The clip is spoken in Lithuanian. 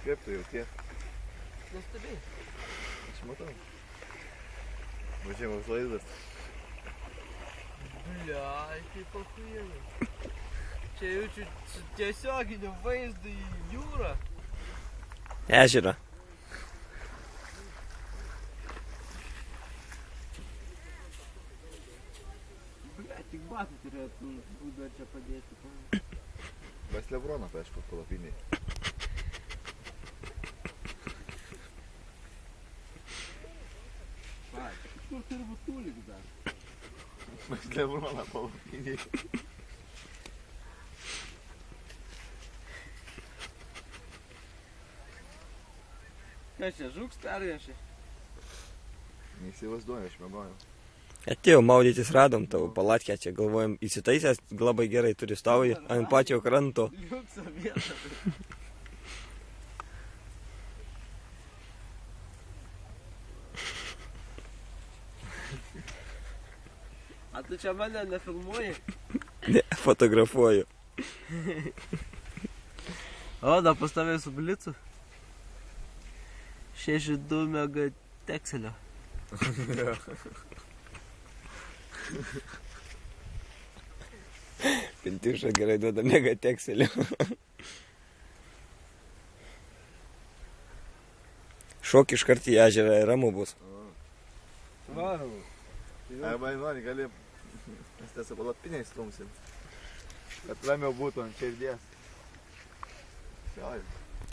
Kaip tu jauties? Nuostabiai. Aš matau. Važiavimas vaizdas. Bliai, kaip achujienai. Čia jaučiu tiesioginiu vaizdu į jūrą. Ežerą. Bliai, tik batų turėtų būdą čia padėti. Pas Lebroną, aišku, palapiniai. Kur turi būt tūlik dar? Pas Lebroną palapiniai. Ką čia, žuks perveši? Neįsivaizduoju, aš mėgojau. Atėjau maudytis, radom tavo palatkę, čia galvojam, įsitaisęs labai gerai turi stovį ant pačio kranto. Liukso vietą. A tu čia mane nefilmuoji? Ne, fotografuoju. O, da pas tavai su blicu. 6,2 megatekselio. Pintiuša gerai duoda megatekselio. Šok iškart į ežerą ir ramu bus. Varom. Arba nori, gali mes tiesa palapiniai stumsim. Kad ramiau būtų ant širdies. Šiaip.